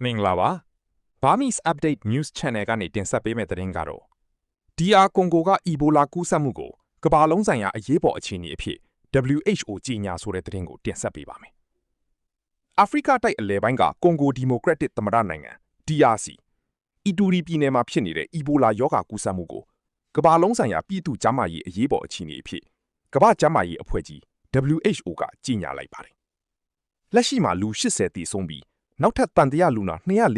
မင်္ဂလာပါ Burmese Update News Channel ကနေတင်ဆက်ပေးမယ့်သတင်းကတော့ DR ကွန်ဂိုက Ebola ကူးစက်မှုကိုကမ္ဘာလုံးဆိုင်ရာအရေးပေါ်အခြေအနေအဖြစ် WHO ကြီးညာဆိုတဲ့သတင်းကိုတင်ဆက်ပေးပါမယ်။ အာဖရိကတိုက်အလယ်ပိုင်းကကွန်ဂိုဒီမိုကရက်တစ်သမ္မတနိုင်ငံ DRC အီတူရီပြည်နယ်မှာဖြစ်နေတဲ့ Ebola ရောဂါကူးစက်မှုကိုကမ္ဘာလုံးဆိုင်ရာပြည်သူ့ကျန်းမာရေးအရေးပေါ်အခြေအနေအဖြစ်ကမ္ဘာ့ကျန်းမာရေးအဖွဲ့ကြီး WHO ကကြီးညာလိုက်ပါတယ်။လက်ရှိမှာလူ80တည်ဆုံးပြီးနောက်ထပ်တန်တရားလူနာ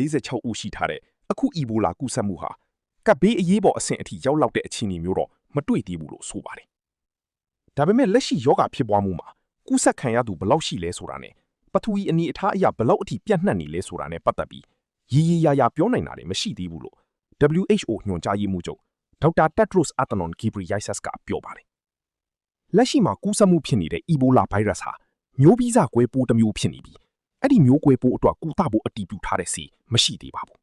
246ဦးရှိထားတဲ့အခု Ebola ကူးစက်မှုဟာကပ်ဘေးအရေးပေါ်အဆင့်အထိရောက်လောက်တဲ့အခြေအနေမျိုးတော့မတွေ့သေးဘူးလို့ဆိုပါတယ်။ဒါပေမဲ့လက်ရှိယောဂဖြစ်ပွားမှုမှာကူးစက်ခံရသူဘယ်လောက်ရှိလဲဆိုတာနဲ့ပထဝီအနေအထားအရဘယ်လောက်အထိပြန့်နှံ့နေလဲဆိုတာနဲ့ပတ်သက်ပြီးရေရာရာပြောနိုင်တာတွေမရှိသေးဘူးလို့ WHO ညွှန်ကြားရေးမှူးချုပ်ဒေါက်တာ Tedros Adhanom Ghebreyesus ကပြောပါတယ်။လက်ရှိမှာကူးစက်မှုဖြစ်နေတဲ့ Ebola ဗိုင်းရပ်စ်ဟာမျိုးဗီဇကွဲပိုးတစ်မျိုးဖြစ်နေပြီးအဲ့ဒီမျိုးကွဲပိုးအတွက်ကုသဖို့အတည်ပြုထားတဲ့ဆေးမရှိသေးပါဘူး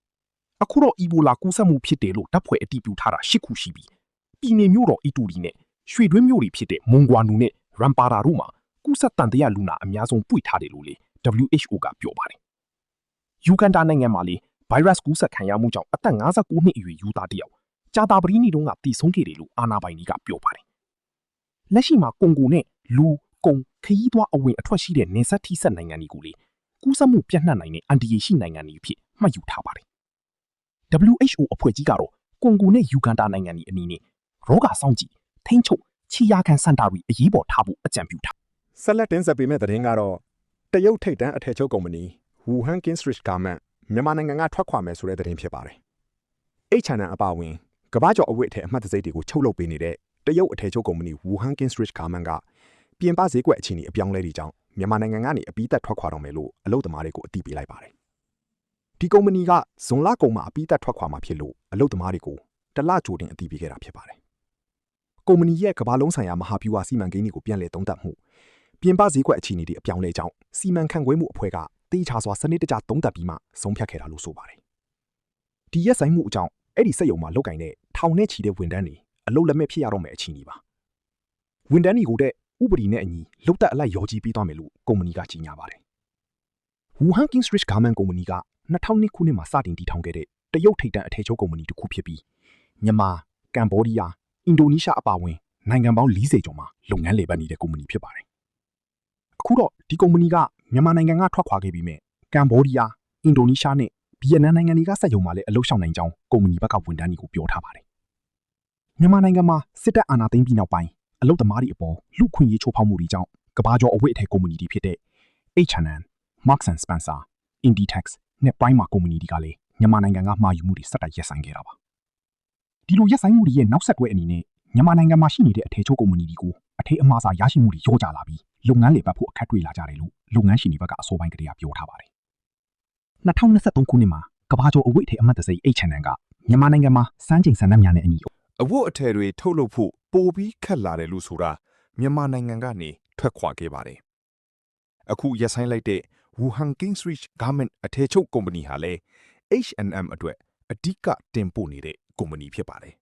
။အခုတော့ Ebola ကူးစက်မှုဖြစ်တယ်လို့တပ်ဖွဲ့အတည်ပြုထားတာ၈ခုရှိပြီးပြည်နယ်မျိုးတော်အီတူရီနဲ့ရွှေတွင်းမျိုးတွေဖြစ်တဲ့မွန်ဂွာနူနဲ့ရမ်ပါရာတို့မှာကူးစက်တန်တရားလူနာအများဆုံးတွေ့ထားတယ်လို့လေ WHO ကပြောပါတယ်။ယူဂန်ဒါနိုင်ငံမှာလေဗိုင်းရပ်စ်ကူးစက်ခံရမှုကြောင့်အသက်59နှစ်အရွယ်ယူသားတယောက်ကြာတာပတိနေ့တုန်းကတည်ဆုံးခဲ့တယ်လို့အာဏာပိုင်တွေကပြောပါတယ်။လက်ရှိမှာကွန်ဂိုနဲ့လူကုန်ခရီးသွားအဝင်အထွက်ရှိတဲ့နေဆက်ထိဆက်နိုင်ငံတွေကိုလေကူးစက်မှုပြန့်နှံ့နိုင်တဲ့အန်တီရရှိနိုင်ငံတွေအဖြစ်မှတ်ယူထားပါတယ်။ WHO အဖွဲ့ကြီးကတော့ကွန်ဂိုနဲ့ယူဂန်ဒါနိုင်ငံတွေအနေနဲ့ရောဂါစောင့်ကြည့်ထိန်းချုပ်ခြေရာခံစင်တာတွေအရေးပေါ်ထားဖို့အကြံပြုထား။ဆက်လက်တင်ဆက်ပေးမယ့်သတင်းကတော့တရုတ်ထိပ်တန်းအထည်ချုပ်ကုမ္ပဏီ Wuhan Kinstrich Garment မြန်မာနိုင်ငံကထွက်ခွာမယ်ဆိုတဲ့သတင်းဖြစ်ပါတယ်။ H&M အပါအဝင်ကမ္ဘာကျော်အဝတ်အထည်အမှတ်တံဆိပ်တွေကိုချုပ်လုပ်ပေးနေတဲ့တရုတ်အထည်ချုပ်ကုမ္ပဏီ Wuhan Kinstrich Garment ကပြင်ပဈေးကွက်အခြေအနေအပြောင်းလဲတွေကြောင့်မြန်မာနိုင်ငံကနေအပြီးသက်ထွက်ခွာတော့မယ်လို့အလုပ်သမားတွေကိုအသိပေးလိုက်ပါတယ်။ဒီကုမ္ပဏီကဇွန်လကုန်မှာအပြီးသက်ထွက်ခွာမှာဖြစ်လို့အလုပ်သမားတွေကိုတလကြိုတင်အသိပေးခဲ့တာဖြစ်ပါတယ်။ကုမ္ပဏီရဲ့ကမ္ဘာလုံးဆိုင်ရာမဟာဗျူဟာစီမံကိန်းတွေကိုပြန်လည်သုံးသပ်မှုပြင်ပဈေးကွက်အခြေအနေတွေအပြောင်းလဲကြောင်းစီမံခန့်ခွဲမှုအဖွဲ့ကတေချာစွာစနစ်တကျသုံးသပ်ပြီးမှဆုံးဖြတ်ခဲ့တာလို့ဆိုပါတယ်။ဒီရက်ဆိုင်မှုအကြောင်းအဲ့ဒီစက်ရုံမှာလုပ်ကင်တဲ့ထောင်နဲ့ချီတဲ့ဝန်ထမ်းတွေအလုပ်လက်မဲ့ဖြစ်ရတော့မယ့်အခြေအနေပါ။ဝန်ထမ်းတွေကိုတဲ့ဥပဒေနဲ့အညီလုတ်တက်အလိုက်ရောကြီးပေးသွားမယ်လို့ကုမ္ပဏီကကြီးညာပါတယ်။ Wuhan Kinstrich Garment ကုမ္ပဏီက2002ခုနှစ်မှာစတင်တည်ထောင်ခဲ့တဲ့တရုတ်ထိပ်တန်းအထည်ချုပ်ကုမ္ပဏီတစ်ခုဖြစ်ပြီးမြန်မာ၊ကမ္ဘောဒီးယား၊အင်ဒိုနီးရှားအပါအဝင်နိုင်ငံပေါင်း40ကျော်မှာလုပ်ငန်းလည်ပတ်နေတဲ့ကုမ္ပဏီဖြစ်ပါတယ်။အခုတော့ဒီကုမ္ပဏီကမြန်မာနိုင်ငံကထွက်ခွာခဲ့ပြီးမြဲကမ္ဘောဒီးယား၊အင်ဒိုနီးရှားနဲ့ဗီယက်နမ်နိုင်ငံတွေကစက်ရုံမှာလည်းအလုပ်ရှောင်နိုင်ကြောင်းကုမ္ပဏီဘက်ကဝန်ထမ်းတွေကိုပြောထားပါတယ်။မြန်မာနိုင်ငံမှာစစ်တပ်အာဏာသိမ်းပြီးနောက်ပိုင်းအလုပ်သမားတွေအပေါ်လူခွင့်ရေးချိုးဖောက်မှုတွေကြောင့်ကမ္ဘာကျော်အဝတ်အထည်ကုမ္ပဏီတွေဖြစ်တဲ့ H&M, Marks and Spencer, Inditex နဲ့ Primark ကုမ္ပဏီတွေကလည်းမြန်မာနိုင်ငံကမှာယူမှုတွေဆက်တိုက်ရပ်ဆိုင်ခဲ့တာပါ။ဒီလိုရပ်ဆိုင်မှုတွေရဲ့နောက်ဆက်တွဲအနေနဲ့မြန်မာနိုင်ငံမှာရှိနေတဲ့အထည်ချုပ်ကုမ္ပဏီတွေကိုအထည်အမှားစာရရှိမှုတွေလျော့ကျလာပြီးလုပ်ငန်းလည်ပတ်ဖို့အခက်တွေ့လာကြတယ်လို့လုပ်ငန်းရှင်တွေဘက်ကအစောပိုင်းကတည်းကပြောထားပါတယ်။2023ခုနှစ်မှာကမ္ဘာကျော်အဝတ်အထည်အမှတ်တံဆိပ် H&M ကမြန်မာနိုင်ငံမှာစမ်းချိန်စံနှုန်းများနဲ့အညီအဝတ်အထည်တွေထုတ်လုပ်ဖို့ပိုပြီးခက်လာတယ်လို့ဆိုတာမြန်မာနိုင်ငံကနေထွက်ခွာခဲ့ပါတယ်။အခုရက်ဆိုင်လိုက်တဲ့ Wuhan Kinstrich Garment အထည်ချုပ်ကုမ္ပဏီဟာလည်း H&M အတွက်အဓိကတင်ပို့နေတဲ့ကုမ္ပဏီဖြစ်ပါတယ်